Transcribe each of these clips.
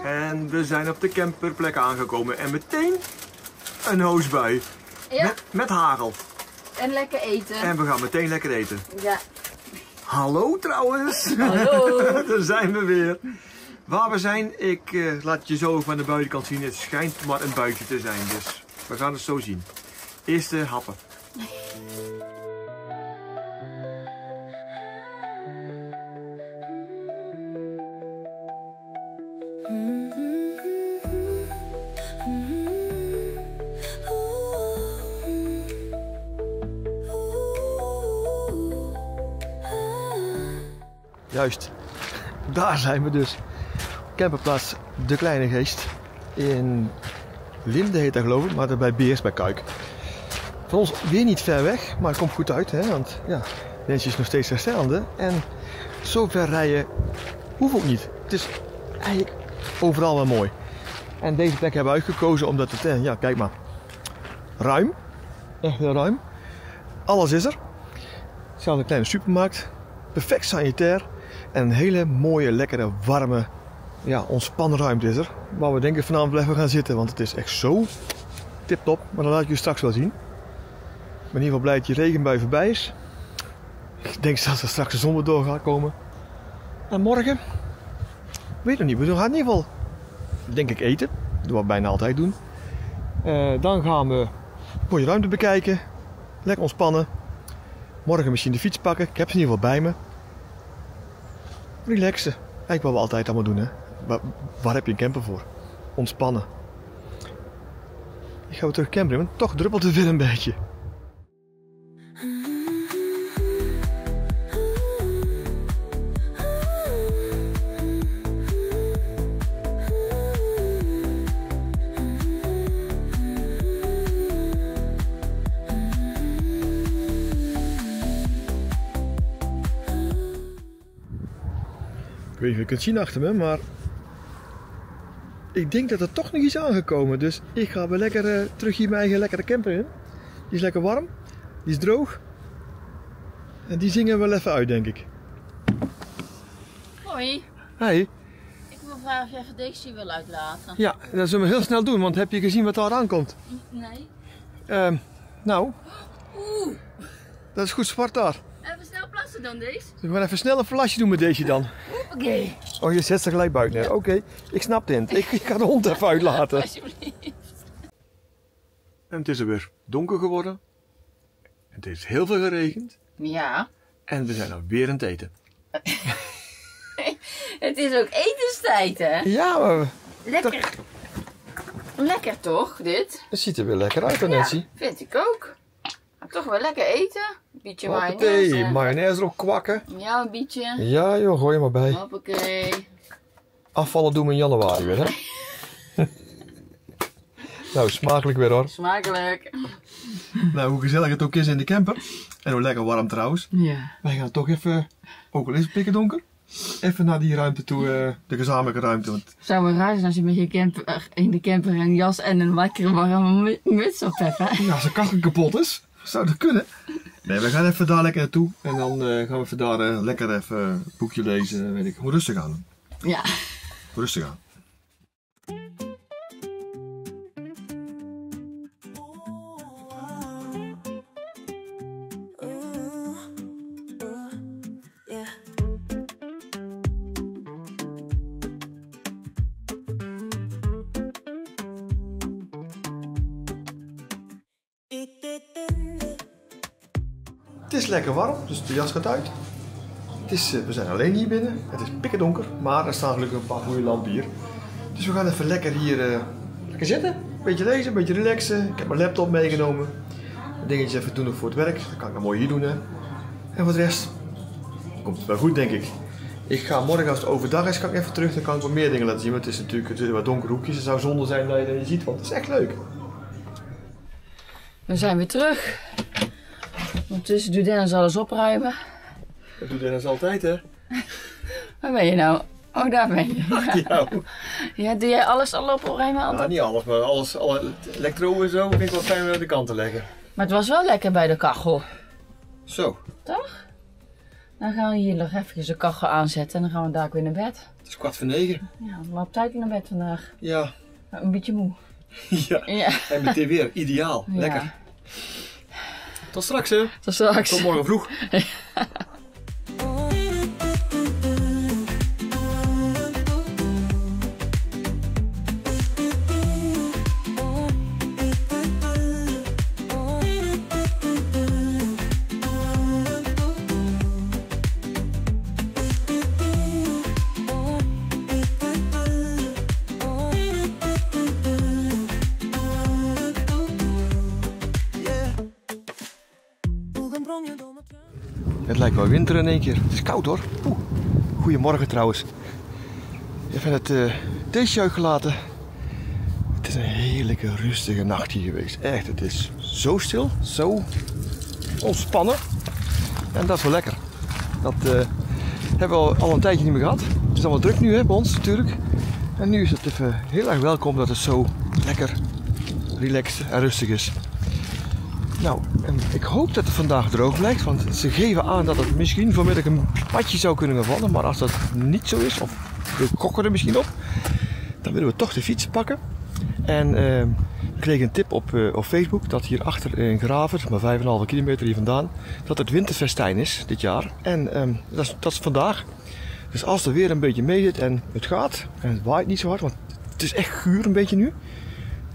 En we zijn op de camperplek aangekomen en meteen een hoosbui. Ja. Met hagel. En lekker eten. En we gaan meteen lekker eten. Ja. Hallo trouwens. Hallo. Daar zijn we weer. Waar we zijn, ik laat het je zo van de buitenkant zien. Het schijnt maar een buitje te zijn, dus we gaan het zo zien. Eerste happen. Juist, daar zijn we dus. Camperplaats De Kleine Geest. In Linde heet dat geloof ik, maar bij Beers bij Kuik. Van ons weer niet ver weg, maar het komt goed uit, hè? Want ja, Nancy is nog steeds herstellende. En zo ver rijden hoeft ook niet. Het is eigenlijk overal wel mooi. En deze plek hebben we uitgekozen omdat het, ja kijk maar, ruim. Echt heel ruim. Alles is er. Zelfs een kleine supermarkt. Perfect sanitair. En een hele mooie, lekkere, warme, ja, ontspannenruimte is er. Waar we denk ik vanavond blijven gaan zitten. Want het is echt zo tip-top. Maar dat laat ik je straks wel zien. Ik ben in ieder geval blij dat die regenbui voorbij is. Ik denk dat er straks de zon weer door gaat komen. En morgen? Weet nog niet. We gaan in ieder geval, denk ik, eten. Dat doen we bijna altijd doen. Dan gaan we een mooie ruimte bekijken. Lekker ontspannen. Morgen misschien de fiets pakken. Ik heb ze in ieder geval bij me. Relaxen. Eigenlijk wat we altijd allemaal doen, hè. Waar heb je een camper voor? Ontspannen. Ik ga weer terug camperen, want toch druppelt het weer een beetje. Ik weet niet of je kunt zien achter me, maar ik denk dat er toch nog iets aangekomen. Dus ik ga weer lekker terug hier mijn eigen lekkere camper in. Die is lekker warm, die is droog. En die zingen we wel even uit, denk ik. Hoi. Hey. Ik wil vragen of jij even deze wil uitlaten. Ja, dat zullen we heel snel doen, want heb je gezien wat daar aankomt? Nee. Nou. Oeh. Dat is goed zwart daar. Even snel plassen dan deze. We gaan even snel een flasje doen met deze dan. Oké. Oh, je zet ze gelijk buiten. Ja. Oké, ik snap het. Ik ga de hond even uitlaten. Alsjeblieft. En het is er weer donker geworden. Het heeft heel veel geregend. Ja. En we zijn alweer aan het eten. Het is ook etenstijd, hè? Ja, maar Lekker. Lekker toch, dit? het ziet er weer lekker uit, Nancy. Ja, vind ik ook. Maar toch wel lekker eten. Een beetje Hoppatee, mayonaise. mayonaise erop kwakken. Ja, een beetje. Ja joh, gooi je maar bij. Hoppakee. Afvallen doen we in januari weer, hè? Nou, smakelijk weer hoor. Smakelijk. Nou, hoe gezellig het ook is in de camper. En hoe lekker warm trouwens. Ja. Wij gaan toch even, ook al is het pikken donker, even naar die ruimte toe, de gezamenlijke ruimte. Want Zou wel raar zijn als je met je camper, in de camper een jas en een lekkere warme muts op hebt, hè? ja, als de kachel kapot is, zou dat kunnen. Nee, we gaan even daar lekker naartoe. En dan gaan we even daar lekker even een boekje lezen, weet ik. Hoe rustig aan. Ja. Rustig aan. Het is lekker warm, dus de jas gaat uit. We zijn alleen hier binnen. Het is pikken donker, maar er staan gelukkig een paar goede lampen hier. Dus we gaan even lekker hier lekker zitten. Een beetje lezen, een beetje relaxen. Ik heb mijn laptop meegenomen. Dingetjes even doen nog voor het werk. Dat kan ik dan mooi hier doen, hè. En voor de rest komt het wel goed, denk ik. Ik ga morgen, als het overdag is, kan ik even terug. Dan kan ik wat meer dingen laten zien. Want het is natuurlijk wat donkere hoekjes. Het zou zonde zijn dat je dat ziet, want het is echt leuk. We zijn weer terug. Ondertussen doet Dennis alles opruimen. Dat doet Dennis altijd, hè? Waar ben je nou? Oh, daar ben je. Achter jou. Ja, doe jij alles al opruimen? Nou, niet alles, maar alle elektro en zo vind ik wel fijn om aan de kant te leggen. Maar het was wel lekker bij de kachel. Zo. Toch? Dan gaan we hier nog even de kachel aanzetten en dan gaan we daar weer naar bed. Het is 8:45. Ja, maar op tijd naar bed vandaag. Ja. Nou, een beetje moe. Ja. En meteen weer ideaal. Ja. Lekker. Tot straks hè. Tot straks. Tot morgen vroeg. Het lijkt wel winter in één keer. Het is koud hoor. Goedemorgen trouwens. Even het theetje uitgelaten. Het is een heerlijke rustige nacht hier geweest. Echt, het is zo stil, zo ontspannen. En dat is wel lekker. Dat hebben we al een tijdje niet meer gehad. Het is allemaal druk nu hè, bij ons natuurlijk. En nu is het even heel erg welkom dat het zo lekker relaxed en rustig is. Nou, ik hoop dat het vandaag droog blijft, want ze geven aan dat het misschien vanmiddag een patje zou kunnen vallen. Maar als dat niet zo is, of we gokken er misschien op, dan willen we toch de fiets pakken. En we kregen een tip op Facebook dat hier achter in Graver, maar 5,5 kilometer hier vandaan, dat het winterfestijn is dit jaar. En dat is vandaag. Dus als er weer een beetje mee zit en het gaat, en het waait niet zo hard, want het is echt guur een beetje nu,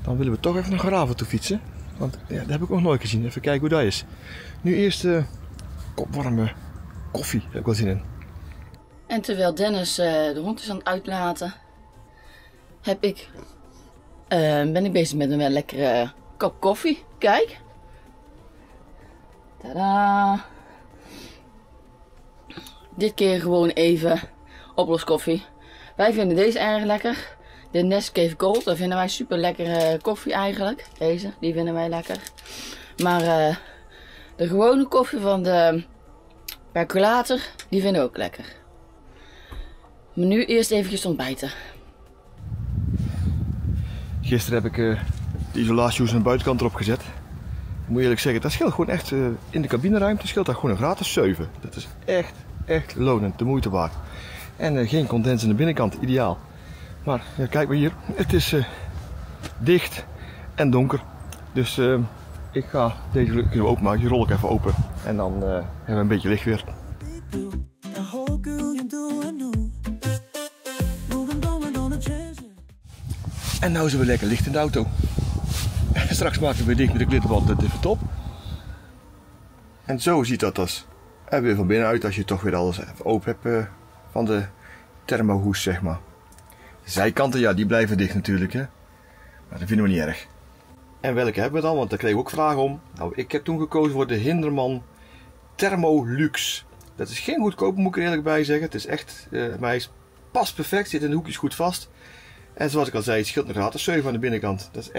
dan willen we toch even naar Graver toe fietsen. Want ja, dat heb ik nog nooit gezien. Even kijken hoe dat is. Nu eerst kop warme koffie. Daar heb ik wel zin in. En terwijl Dennis de hond is aan het uitlaten, ben ik bezig met een wel lekkere kop koffie. Kijk. Tadaa. Dit keer gewoon even oploskoffie. Wij vinden deze erg lekker. De Nescafé Gold, dat vinden wij super lekkere koffie eigenlijk. Deze, die vinden wij lekker. Maar de gewone koffie van de percolator, die vinden we ook lekker. Maar nu eerst eventjes ontbijten. Gisteren heb ik de isolatiehoes aan de buitenkant erop gezet. Ik moet eerlijk zeggen, dat scheelt gewoon echt in de cabineruimte scheelt dat gewoon een gratis 7. Dat is echt lonend, de moeite waard. En geen condens aan de binnenkant, ideaal. Maar ja, kijk maar hier, het is dicht en donker. Dus ik ga deze kunnen we openmaken, die rol ik even open. En dan hebben we een beetje licht weer. En nou zijn we lekker licht in de auto. En straks maken we weer dicht met de klittenband, dat is even top. En zo ziet dat als. En weer van binnenuit als je toch weer alles even open hebt van de thermohoes, zeg maar. De zijkanten, ja, die blijven dicht natuurlijk, hè. Maar dat vinden we niet erg. En welke hebben we dan? Want daar kregen we ook vragen om. Nou, ik heb toen gekozen voor de Hinderman Thermolux. Dat is geen goedkoop, moet ik er eerlijk bij zeggen. Het is echt, maar hij is pas perfect, zit in de hoekjes goed vast. En zoals ik al zei, het scheelt een gratis 7 aan de binnenkant. Dat is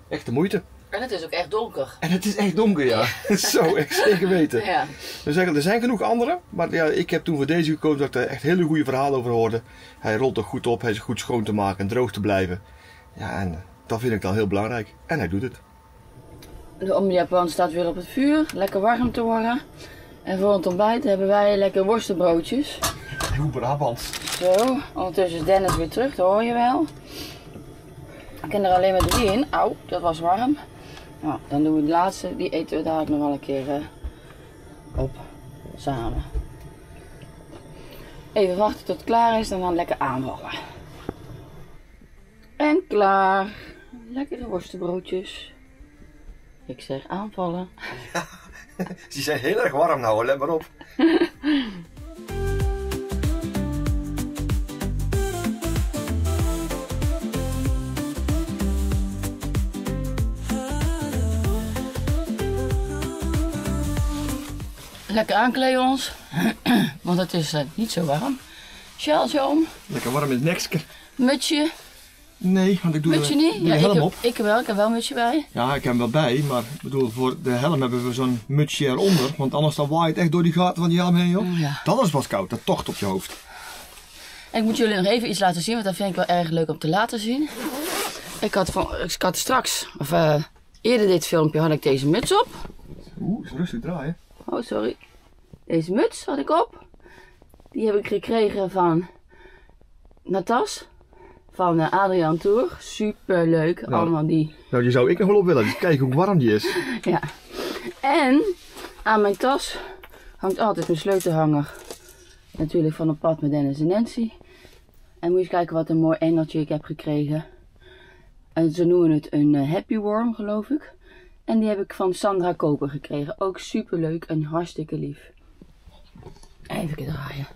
echt de moeite. En het is ook echt donker. En het is echt donker, ja. Zo, echt zeker weten. Ja. Er zijn genoeg andere, maar ja, ik heb toen voor deze gekozen dat ik daar echt hele goede verhalen over hoorde. Hij rolt er goed op, hij is goed schoon te maken en droog te blijven. Ja, en dat vind ik dan heel belangrijk. En hij doet het. De omdiapan staat weer op het vuur, lekker warm te worden. En voor het ontbijt hebben wij lekker worstenbroodjes. Hoe Brabant. Zo, ondertussen is Dennis weer terug, dat hoor je wel. Ik kan er alleen maar 3 in. Auw, dat was warm. Nou, dan doen we de laatste, die eten we daar nog wel een keer op. Samen. Even wachten tot het klaar is en dan lekker aanvallen. En klaar. Lekkere worstenbroodjes. Ik zeg aanvallen. Ja, die zijn heel erg warm nou, let maar op. Lekker aankleden ons, want het is niet zo warm. Sjaaltje om. Lekker warm in het nekske. Mutsje. Nee, want ik doe Mutsje niet? de helm op. Ik heb wel een mutsje bij. Ja, ik heb hem wel bij, maar ik bedoel, voor de helm hebben we zo'n mutsje eronder. Want anders dan waait het echt door die gaten van die helm heen, joh. Ja. Dat is wat koud, dat tocht op je hoofd. En ik moet jullie nog even iets laten zien, want dat vind ik wel erg leuk om te laten zien. Ik had straks, of eerder dit filmpje, had ik deze muts op. Oeh, is rustig draaien. Oh, sorry. Deze muts had ik op. Die heb ik gekregen van Natas. Van Adriaan Tour. Super leuk. Nou, allemaal die. Nou, die zou ik nog wel op willen. Dus kijk hoe warm die is. Ja. En aan mijn tas hangt altijd mijn sleutelhanger. Natuurlijk van een pad met Dennis en Nancy. En moet je eens kijken wat een mooi engeltje ik heb gekregen. En ze noemen het een Happy Worm, geloof ik. En die heb ik van Sandra Koper gekregen. Ook super leuk en hartstikke lief. Even draaien.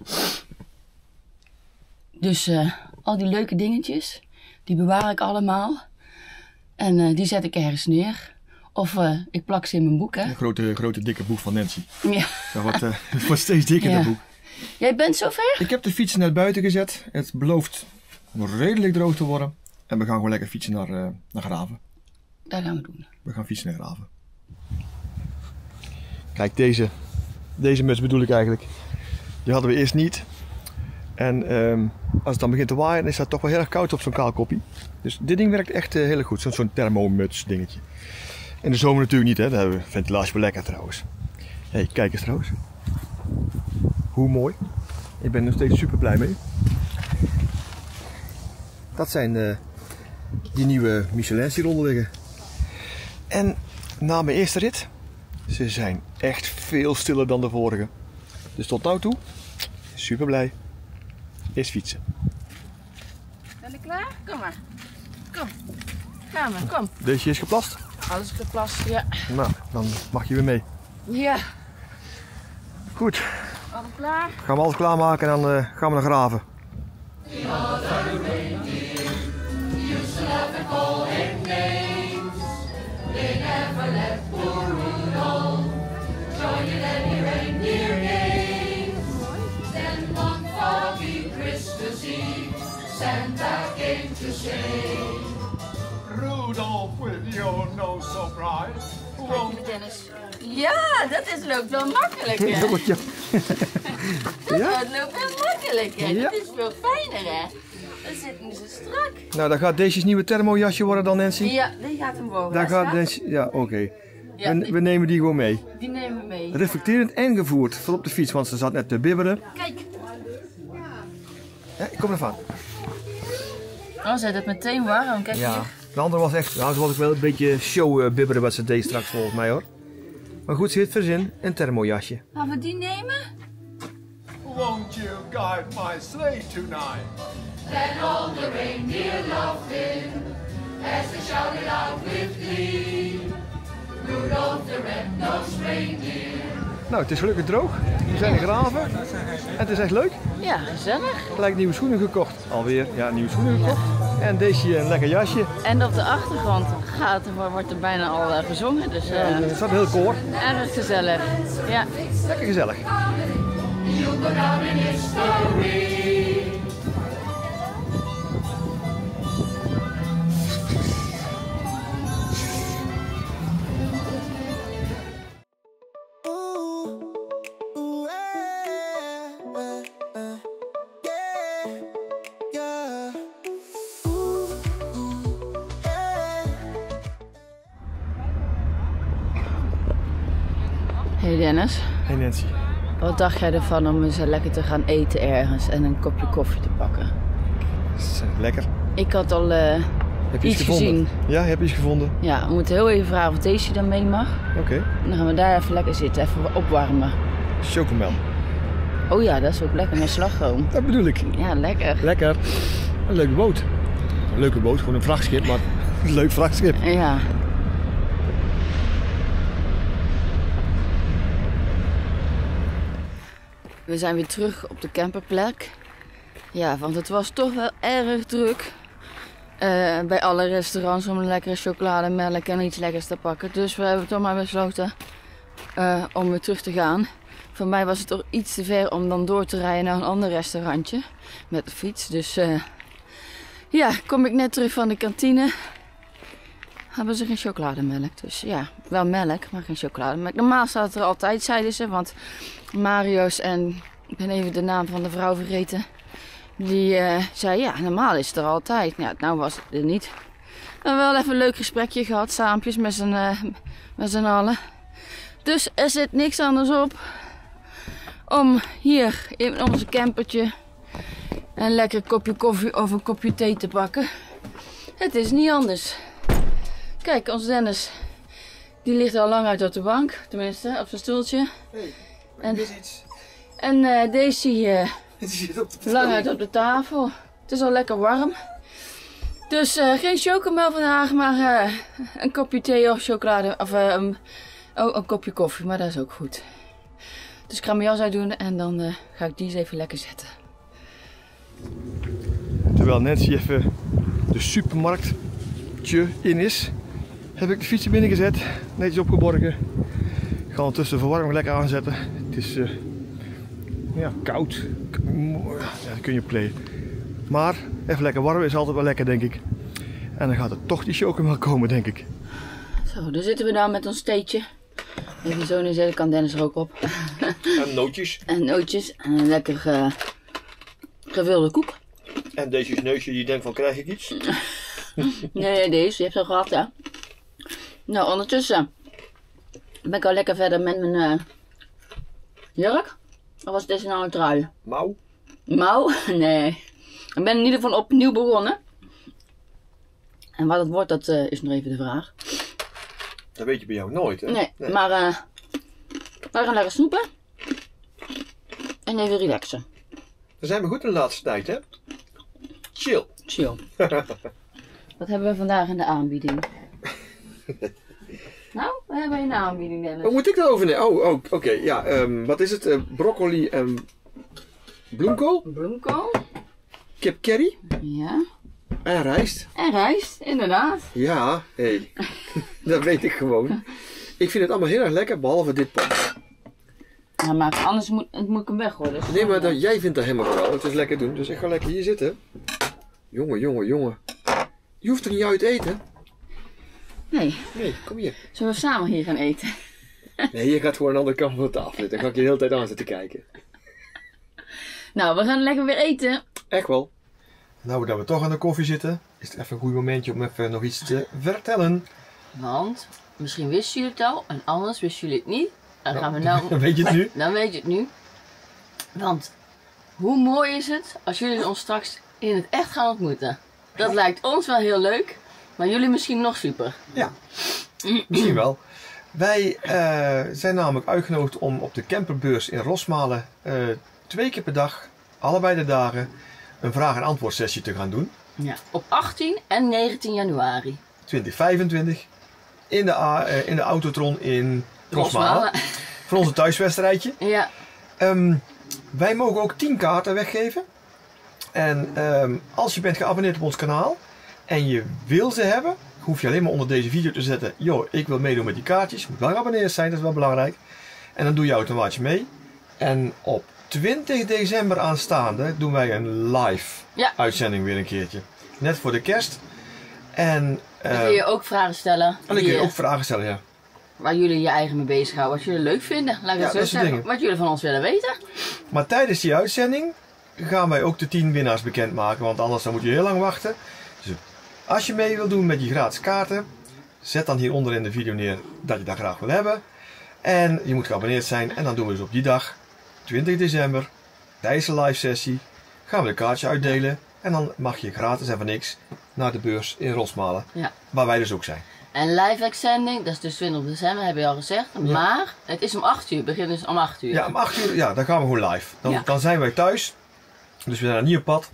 Dus al die leuke dingetjes, die bewaar ik allemaal. En die zet ik ergens neer. Of ik plak ze in mijn boek, hè. Een grote dikke boek van Nancy. Ja. Ja, wordt steeds dikker, Ja. dat boek. Jij bent zover? Ik heb de fiets naar buiten gezet. Het belooft redelijk droog te worden. En we gaan gewoon lekker fietsen naar Graven. Dat gaan we doen. We gaan fietsen naar Graven. Kijk, deze muts bedoel ik eigenlijk. Die hadden we eerst niet. En als het dan begint te waaien, is dat toch wel heel erg koud op zo'n kaal koppie. Dus dit ding werkt echt heel erg goed. Zo'n thermomuts dingetje. In de zomer natuurlijk niet, hè. Daar hebben we ventilatie wel lekker trouwens. Hey, kijk eens trouwens. Hoe mooi. Ik ben er nog steeds super blij mee. Dat zijn die nieuwe Michelins die eronder liggen. En na mijn eerste rit, ze zijn echt veel stiller dan de vorige. Dus tot nu toe, super blij. Eerst fietsen. Ben je klaar? Kom maar. Kom. Ga maar, kom. Deze is geplast? Alles geplast, ja. Nou, dan mag je weer mee. Ja. Goed, Alles klaar? gaan we alles klaarmaken en dan gaan we naar Graven. Rudolph with your nose so bright. Won't Dennis. Ja, dat is loopt wel makkelijker. Ja? Dat loopt wel makkelijker. Ja. Dat is veel fijner, hè. Dat zit niet zo strak. Nou, dan gaat deze nieuwe thermojasje worden dan, Nancy? Ja, die gaat hem boven. Daar Hij gaat staat. Nancy... Ja, oké. Ja, We nemen die gewoon mee. die nemen we mee. Reflecterend en gevoerd. Voor op de fiets, want ze zat net te bibberen. Kijk. Ja, ik kom ervan. Oh, zet het meteen warm. Kijk Ja. hier. De andere was echt... Nou, ze was ook wel een beetje show bibberen wat ze deed straks volgens mij, hoor. Maar goed, ze heeft verzin. Een thermojasje. Gaan we die nemen? won't you guide my sleigh tonight? Then all the reindeer loved him as they shouted out with glee. Rudolph the red-nosed reindeer. Nou, het is gelukkig droog. We zijn in Graven. En het is echt leuk. Ja, gezellig. Gelijk nieuwe schoenen gekocht. Alweer, ja, nieuwe schoenen gekocht. En deze een lekker jasje. En op de achtergrond wordt er bijna al gezongen, dus Het staat een heel koor. erg gezellig. Ja. Lekker gezellig. You'll go down in history. Hey Dennis, Hey Nancy. wat dacht jij ervan om eens lekker te gaan eten ergens en een kopje koffie te pakken? Dat is lekker. Ik had al Heb je iets gevonden? gezien. Ja, heb je iets gevonden? Ja, we moeten heel even vragen of Daisy dan mee mag. Oké. Dan gaan we daar even lekker zitten, even opwarmen. Chocomel. Oh ja, dat is ook lekker met slagroom. Dat bedoel ik. Ja, lekker. Lekker. Een leuke boot. Een leuke boot, gewoon een vrachtschip, maar een leuk vrachtschip. Ja. We zijn weer terug op de camperplek. Ja, want het was toch wel erg druk. Bij alle restaurants om een lekkere chocolademelk en iets lekkers te pakken. Dus we hebben toch maar besloten om weer terug te gaan. Voor mij was het toch iets te ver om dan door te rijden naar een ander restaurantje met de fiets. Dus ja, kom ik net terug van de kantine. Hebben ze geen chocolademelk. Dus ja, wel melk, maar geen chocolademelk. Normaal staat het er altijd, zeiden ze. Want Mario's en, ik ben even de naam van de vrouw vergeten. Die zei, ja, normaal is het er altijd. Ja, nou was het er niet. We hebben wel even een leuk gesprekje gehad, saampjes met z'n allen. Dus er zit niks anders op om hier in onze campertje een lekker kopje koffie of een kopje thee te pakken. Het is niet anders. Kijk, onze Dennis, die ligt al lang uit op de bank, tenminste op zijn stoeltje. Hey, En- is iets. En Daisy Het zit op de lang uit op de tafel. Het is al lekker warm. Dus geen chocomel vandaag, maar een kopje thee of chocolade. Of een kopje koffie, maar dat is ook goed. Dus ik ga mijn jas uitdoen en dan ga ik die eens even lekker zetten. Terwijl Nancy even de supermarktje in is, heb ik de fiets er binnen gezet, netjes opgeborgen. Ik ga ondertussen de verwarming lekker aanzetten. Het is ja, koud. Ja, dat kun je playen. Maar even lekker warm is altijd wel lekker, denk ik. En dan gaat er toch die chocomel komen, denk ik. Zo, daar zitten we dan met ons theetje. Even zo neerzetten, kan Dennis er ook op. En nootjes. En nootjes en een lekker gevulde koek. En deze neusje die denkt van, krijg ik iets? Nee, deze, je hebt ze al gehad, hè. Nou, ondertussen ben ik al lekker verder met mijn jurk. Of was deze nou een trui? Mouw. Mouw? Nee. Ik ben in ieder geval opnieuw begonnen. En wat het wordt, dat is nog even de vraag. Dat weet je bij jou nooit, hè? Nee. Maar we gaan lekker snoepen. En even relaxen. Dan zijn we goed in de laatste tijd, hè? Chill. Chill. Wat hebben we vandaag in de aanbieding? Nou, we hebben in de aanbieding, Dennis. Wat moet ik daarover nemen? Oh, oké. Ja, wat is het? Broccoli en bloemkool, Bloemkool. kip curry Ja. en rijst. En rijst, inderdaad. Ja, hé. Dat weet ik gewoon. Ik vind het allemaal heel erg lekker, behalve dit pot. Ja, maar anders moet ik hem weggooien. Dus Nee, maar jij vindt dat helemaal wel. Het is lekker doen, dus ik ga lekker hier zitten. Jongen. Je hoeft er niet uit te eten. Nee, Nee, kom hier. zullen we samen hier gaan eten? Nee, je gaat gewoon aan de andere kant van de tafel zitten. Dan ga ik je de hele tijd aan zitten kijken. Nou, we gaan lekker weer eten. Echt wel. Nou, dat we toch aan de koffie zitten, is het even een goed momentje om even nog iets te vertellen. Want, misschien wisten jullie het al en anders wisten jullie het niet. Dan gaan we nou... Dan weet je het nu. Dan weet je het nu. Want, hoe mooi is het als jullie ons straks in het echt gaan ontmoeten? Dat lijkt ons wel heel leuk, maar jullie misschien nog super. Ja, misschien wel. Wij zijn namelijk uitgenodigd om op de camperbeurs in Rosmalen 2 keer per dag, allebei de dagen, een vraag- en antwoord sessie te gaan doen. Ja, op 18 en 19 januari. 2025 in de Autotron in Rosmalen. Voor onze thuiswedstrijdje. Ja, Wij mogen ook 10 kaarten weggeven. En als je bent geabonneerd op ons kanaal en je wil ze hebben, hoef je alleen maar onder deze video te zetten: joh, ik wil meedoen met die kaartjes. Je moet wel geabonneerd zijn, dat is wel belangrijk. En dan doe je automatisch mee. En op 20 december aanstaande doen wij een live uitzending weer een keertje. Net voor de kerst. En dan kun je ook vragen stellen. en dan kun je ook vragen stellen, ja. Waar jullie je eigen mee bezighouden. Wat jullie leuk vinden. Laat ik Ja, het zo dat soort zeggen. dingen. Wat jullie van ons willen weten. Maar tijdens die uitzending gaan wij ook de 10 winnaars bekendmaken, want anders dan moet je heel lang wachten. Dus als je mee wilt doen met die gratis kaarten, zet dan hieronder in de video neer dat je dat graag wil hebben. En je moet geabonneerd zijn en dan doen we dus op die dag, 20 december, tijdens de live sessie, gaan we de kaartje uitdelen. En dan mag je gratis en voor niks naar de beurs in Rosmalen, Ja. waar wij dus ook zijn. En live uitzending, dat is dus 20 december, heb je al gezegd. Ja. Maar het is om 8 uur. Het begint dus om 8 uur. Ja, om 8 uur, ja, dan gaan we gewoon live. Dan zijn wij thuis. Dus we zijn er niet op pad.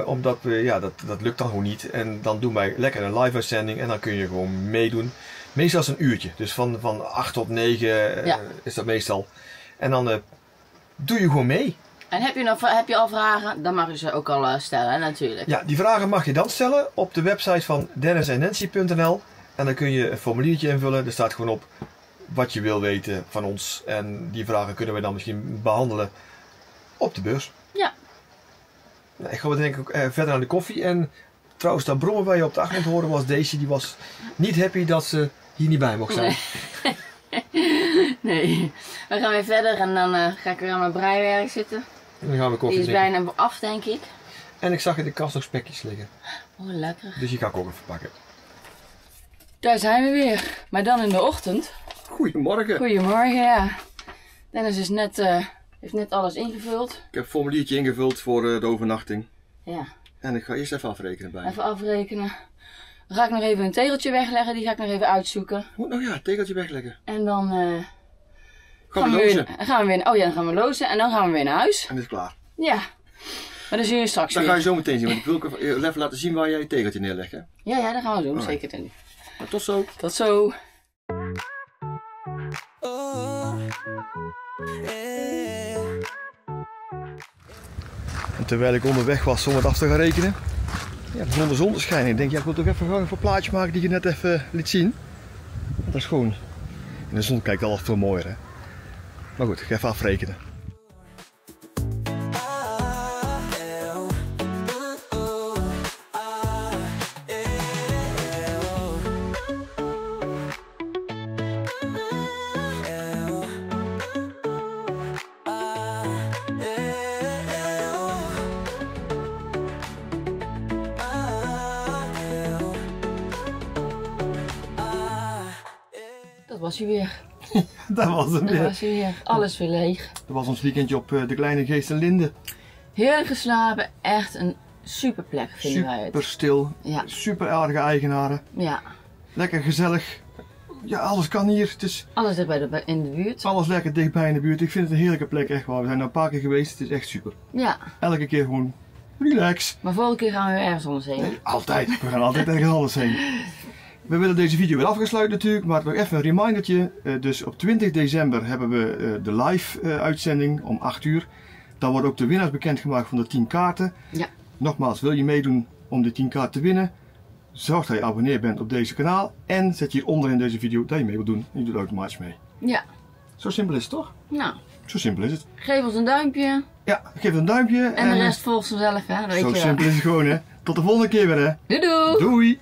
Omdat we, ja, dat lukt dan gewoon niet. En dan doen wij lekker een live uitzending. En dan kun je gewoon meedoen. Meestal is het een uurtje. Dus van 8 tot 9 is dat meestal. En dan doe je gewoon mee. En heb je al vragen, dan mag je ze ook al stellen, hè, natuurlijk. Ja, die vragen mag je dan stellen op de website van DennisEnNancy.nl. En dan kun je een formuliertje invullen. Er staat gewoon op wat je wil weten van ons. En die vragen kunnen we dan misschien behandelen op de beurs. Ja. Nou, ik ga denk ik ook verder aan de koffie. En trouwens, dat brommen waar je op de achtergrond hoorde was Daisy. Die was niet happy dat ze hier niet bij mocht zijn. Nee. We gaan weer verder en dan ga ik weer aan mijn breiwerk zitten. En dan gaan we koffie Die is drinken. bijna af, denk ik. En ik zag in de kast nog spekjes liggen. Oh, lekker. Dus die ga ik ook even pakken. Daar zijn we weer. Maar dan in de ochtend. Goedemorgen. Goedemorgen, ja. Dennis is net Heeft net alles ingevuld. Ik heb een formuliertje ingevuld voor de overnachting. Ja. En ik ga eerst even afrekenen bij. Even afrekenen. Dan ga ik nog even een tegeltje wegleggen. Die ga ik nog even uitzoeken. Moet nog ja, tegeltje wegleggen. En dan Gaan we lozen. dan gaan we lozen. En dan gaan we weer naar huis. En is het klaar. Ja. Maar dan zie je straks Dan weer. ga je zo meteen zien. Want ik wil even laten zien waar jij je tegeltje neerlegt. Hè? Ja, dat gaan we doen. Alright. Zeker doen. Maar tot zo. Tot zo. En terwijl ik onderweg was om het af te gaan rekenen, ja, begon de zon te schijnen. Ik denk, ja, ik wil toch even gewoon een plaatje maken die je net even liet zien. Want dat is gewoon, in de zon kijkt alles veel mooier, hè. Maar goed, ik ga even afrekenen. Dat was hij weer. Dat was hem Dat weer. was hij weer. Alles weer leeg. Dat was ons weekendje op de Kleine Geest in Linde. Heerlijk geslapen. Echt een super plek vinden wij het. Super stil, Ja. super aardige eigenaren. Ja. Lekker gezellig. Ja, alles kan hier. Het is Alles er in de buurt. alles lekker dichtbij in de buurt. Ik vind het een heerlijke plek, echt waar. We zijn er een paar keer geweest. Het is echt super. Ja. Elke keer gewoon relax. Maar volgende keer gaan we weer ergens anders heen. Nee, altijd. We gaan altijd ergens anders heen. We willen deze video weer afgesluiten natuurlijk, maar nog even een remindertje. Dus op 20 december hebben we de live uitzending om 8 uur. Dan worden ook de winnaars bekendgemaakt van de 10 kaarten. Ja. Nogmaals, wil je meedoen om de 10 kaarten te winnen? Zorg dat je abonneerd bent op deze kanaal. En zet hieronder in deze video dat je mee wilt doen. En je doet automatisch mee. Ja. Zo simpel is het toch? Nou, Zo simpel is het. geef ons een duimpje. Ja, geef een duimpje. En de rest volgt vanzelf, hè. Dat weet Zo je wel. simpel is het gewoon, hè. Tot de volgende keer weer, hè. Doei doei! Doei!